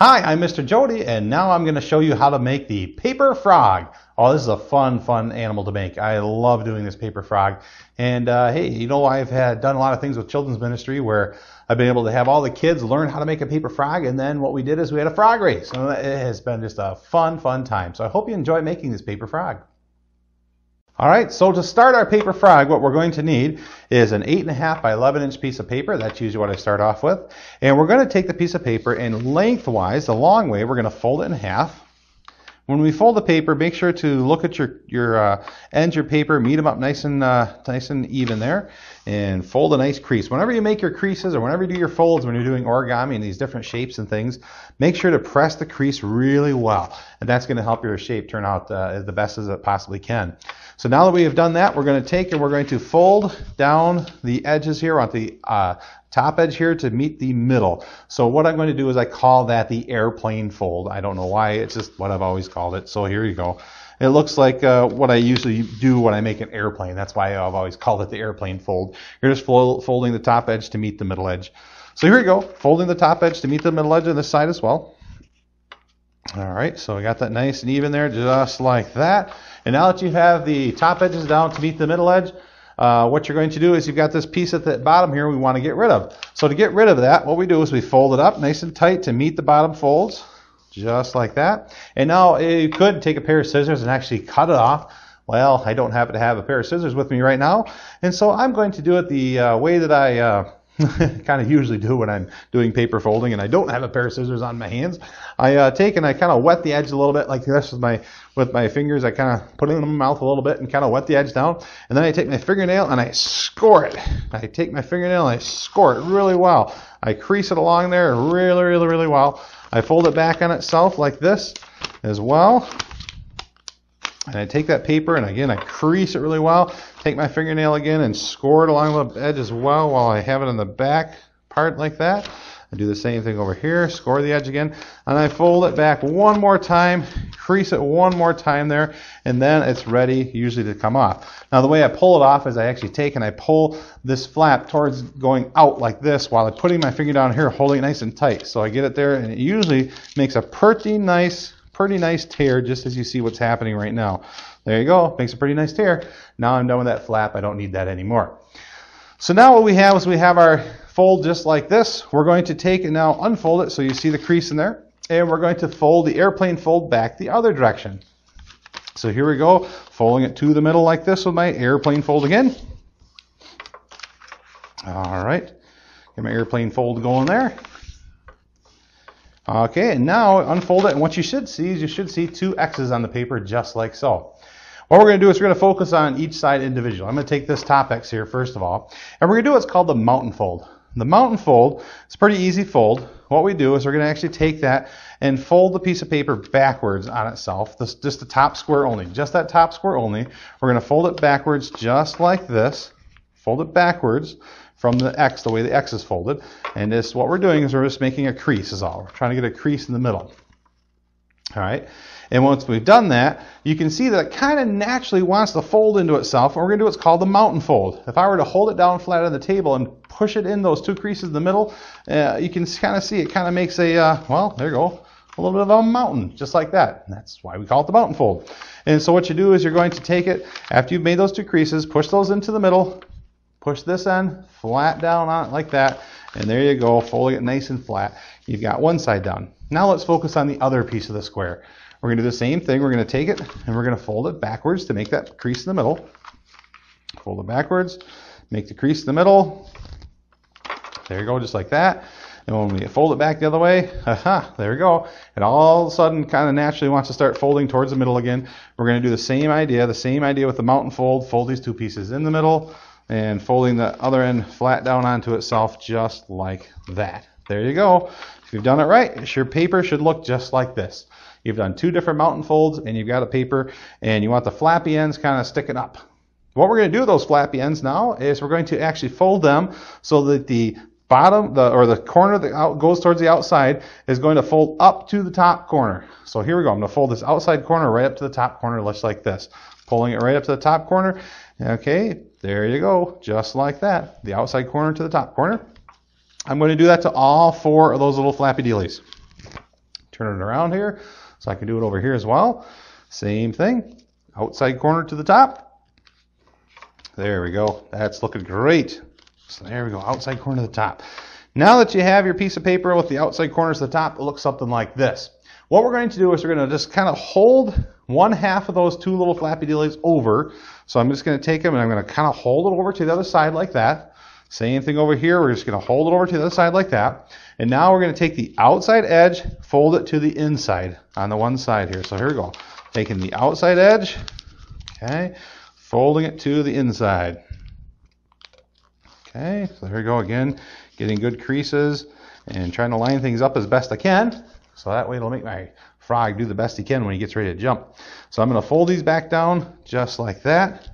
Hi, I'm Mr. Jody, and now I'm going to show you how to make the paper frog. Oh, this is a fun animal to make. I love doing this paper frog. And hey, you know, I've done a lot of things with children's ministry where I've been able to have all the kids learn how to make a paper frog, and then what we did is we had a frog race. And it has been just a fun time. So I hope you enjoy making this paper frog. All right, so to start our paper frog, what we're going to need is an 8.5 by 11 inch piece of paper. That's usually what I start off with. And we're going to take the piece of paper and lengthwise, the long way, we're going to fold it in half. When we fold the paper, make sure to look at your ends of your paper, meet them up nice and even there, and fold a nice crease. Whenever you make your creases or whenever you do your folds, when you're doing origami and these different shapes and things, make sure to press the crease really well, and that's going to help your shape turn out the best as it possibly can. So now that we have done that, we're going to take and we're going to fold down the edges here on the top edge here to meet the middle. So what I'm going to do is I call that the airplane fold. I don't know why, it's just what I've always called it. So here you go. It looks like what I usually do when I make an airplane. That's why I've always called it the airplane fold. You're just folding the top edge to meet the middle edge. So here we go, folding the top edge to meet the middle edge on this side as well. All right, so we got that nice and even there, just like that. And now that you have the top edges down to meet the middle edge, what you're going to do is you've got this piece at the bottom here we want to get rid of. So to get rid of that, what we do is we fold it up nice and tight to meet the bottom folds, just like that. And now you could take a pair of scissors and actually cut it off. Well, I don't happen to have a pair of scissors with me right now, and so I'm going to do it the way that I kind of usually do when I'm doing paper folding and I don't have a pair of scissors on my hands. I take and I kind of wet the edge a little bit like this with my fingers. I kind of put it in my mouth a little bit and kind of wet the edge down, and then I take my fingernail and I score it. I take my fingernail and I score it really well. I crease it along there really well. I fold it back on itself like this as well. And I take that paper and again I crease it really well. Take my fingernail again and score it along the edge as well while I have it on the back part like that. I do the same thing over here, score the edge again, and I fold it back one more time, crease it one more time there, and then it's ready usually to come off. Now the way I pull it off is I actually take and I pull this flap towards going out like this while I'm putting my finger down here, holding it nice and tight. So I get it there, and it usually makes a pretty nice tear, just as you see what's happening right now. There you go, makes a pretty nice tear. Now I'm done with that flap, I don't need that anymore. So now what we have is we have our fold just like this. We're going to take and now unfold it so you see the crease in there, and we're going to fold the airplane fold back the other direction. So here we go, folding it to the middle like this with my airplane fold again. All right, get my airplane fold going there. Okay, and now unfold it, and what you should see is you should see two X's on the paper just like so. What we're going to do is we're going to focus on each side individually. I'm going to take this top X here first of all, and we're going to do what's called the mountain fold. The mountain fold is a pretty easy fold. What we do is we're going to actually take that and fold the piece of paper backwards on itself, just the top square only, just that top square only. We're going to fold it backwards just like this, fold it backwards from the X, the way the X is folded. And this, what we're doing is we're just making a crease is all. We're trying to get a crease in the middle. All right. And once we've done that, you can see that it kind of naturally wants to fold into itself. And we're going to do what's called the mountain fold. If I were to hold it down flat on the table and push it in those two creases in the middle, you can kind of see it kind of makes a, well, there you go, a little bit of a mountain, just like that. And that's why we call it the mountain fold. And so what you do is you're going to take it, after you've made those two creases, push those into the middle, push this end flat down on it like that, and there you go, folding it nice and flat. You've got one side down. Now let's focus on the other piece of the square. We're going to do the same thing. We're going to take it and we're going to fold it backwards to make that crease in the middle. Fold it backwards, make the crease in the middle. There you go, just like that. And when we fold it back the other way, there we go. And all of a sudden kind of naturally wants to start folding towards the middle again. We're going to do the same idea with the mountain fold. Fold these two pieces in the middle and folding the other end flat down onto itself just like that. There you go. If you've done it right, your paper should look just like this. You've done two different mountain folds and you've got a paper and you want the flappy ends kind of sticking up. What we're going to do with those flappy ends now is we're going to actually fold them so that the bottom, or the corner that goes towards the outside is going to fold up to the top corner. So here we go. I'm going to fold this outside corner right up to the top corner just like this. Pulling it right up to the top corner. Okay, there you go. Just like that. The outside corner to the top corner. I'm going to do that to all four of those little flappy dealies. turn it around here so I can do it over here as well. Same thing, outside corner to the top. There we go. That's looking great. So there we go, outside corner to the top. Now that you have your piece of paper with the outside corners to the top, it looks something like this. What we're going to do is we're going to just kind of hold one half of those two little flappy dealies over. So I'm just going to take them and I'm going to kind of hold it over to the other side like that. Same thing over here. We're just going to hold it over to the other side like that. And now we're going to take the outside edge, fold it to the inside on the one side here. So here we go. Taking the outside edge, okay, folding it to the inside. Okay, so here we go again, getting good creases and trying to line things up as best I can. So that way it'll make my frog do the best he can when he gets ready to jump. So I'm going to fold these back down just like that.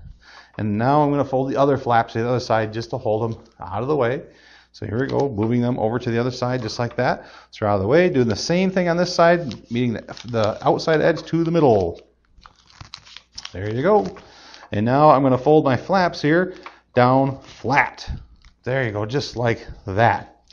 And now I'm going to fold the other flaps to the other side just to hold them out of the way. So here we go, moving them over to the other side just like that. So they're out of the way, doing the same thing on this side, meeting the outside edge to the middle. There you go. And now I'm going to fold my flaps here down flat. There you go, just like that.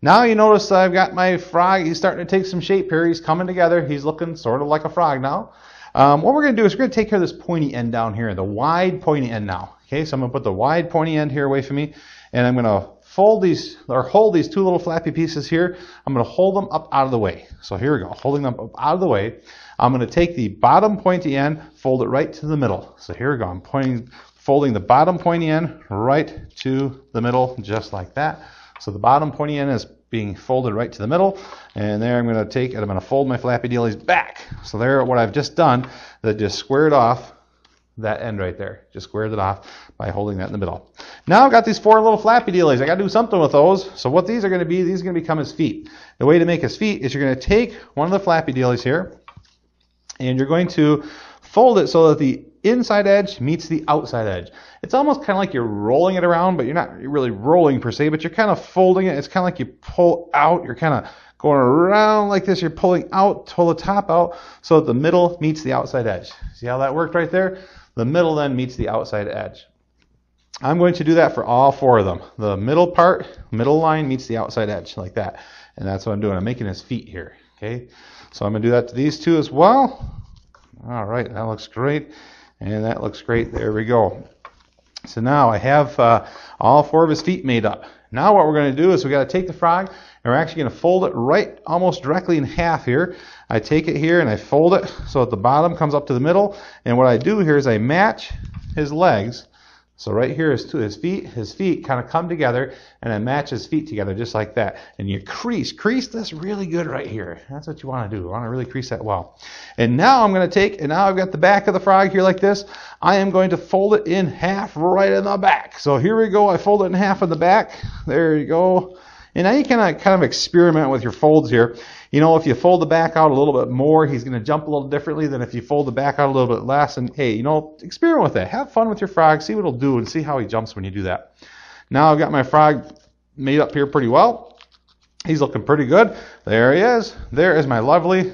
Now you notice I've got my frog, he's starting to take some shape here. He's coming together. He's looking sort of like a frog now. What we're going to do is we're going to take care of this pointy end down here, the wide pointy end now. Okay, so I'm going to put the wide pointy end here away from me, and I'm going to fold these, or hold these two little flappy pieces here. I'm going to hold them up out of the way. So here we go, holding them up out of the way. I'm going to take the bottom pointy end, fold it right to the middle. So here we go, I'm folding the bottom pointy end right to the middle, just like that. So the bottom pointy end is being folded right to the middle, and there I'm going to take and I'm going to fold my flappy dealies back. So there, what I've just done, that just squared off that end right there. Just squared it off by holding that in the middle. Now I've got these four little flappy dealies. I got to do something with those. So what these are going to be, these are going to become his feet. The way to make his feet is you're going to take one of the flappy dealies here, and you're going to fold it so that the inside edge meets the outside edge. It's almost kind of like you're rolling it around, but you're not really rolling per se, but you're kind of folding it. It's kind of like you pull out. You're kind of going around like this. You're pulling out, pull the top out so that the middle meets the outside edge. See how that worked right there? The middle then meets the outside edge. I'm going to do that for all four of them. The middle part, middle line meets the outside edge like that. And that's what I'm doing. I'm making his feet here. Okay, so I'm going to do that to these two as well. All right, that looks great. And that looks great. There we go. So now I have all four of his feet made up. Now what we're going to do is we got to take the frog and we're actually going to fold it right almost directly in half here. I take it here and I fold it so that the bottom comes up to the middle. And what I do here is I match his legs. So right here is to his feet kind of come together, and I match his feet together just like that. And you crease this really good right here. That's what you want to do. You want to really crease that well. And now I'm going to take, and now I've got the back of the frog here like this. I am going to fold it in half right in the back. So here we go. I fold it in half in the back. There you go. And now you can kind of experiment with your folds here. You know, if you fold the back out a little bit more, he's going to jump a little differently than if you fold the back out a little bit less. And hey, you know, experiment with that. Have fun with your frog. See what it'll do and see how he jumps when you do that. Now I've got my frog made up here pretty well. He's looking pretty good. There he is. There is my lovely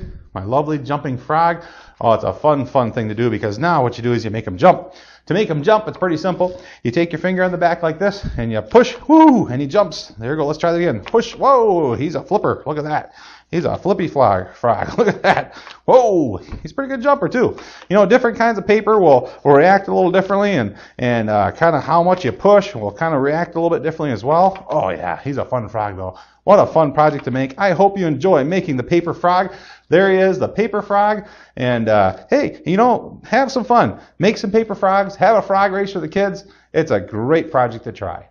jumping frog. Oh, it's a fun thing to do, because now what you do is you make him jump. To make him jump, it's pretty simple. You take your finger on the back like this, and you push, whoo, and he jumps. There you go. Let's try that again. Push, whoa, he's a flipper. Look at that. He's a flippy frog. Look at that. Whoa, he's a pretty good jumper too. You know, different kinds of paper will react a little differently, and kind of how much you push will kind of react a little bit differently as well. Oh yeah, he's a fun frog though. What a fun project to make. I hope you enjoy making the paper frog. There he is, the paper frog. And hey, you know, have some fun. Make some paper frogs. Have a frog race for the kids. It's a great project to try.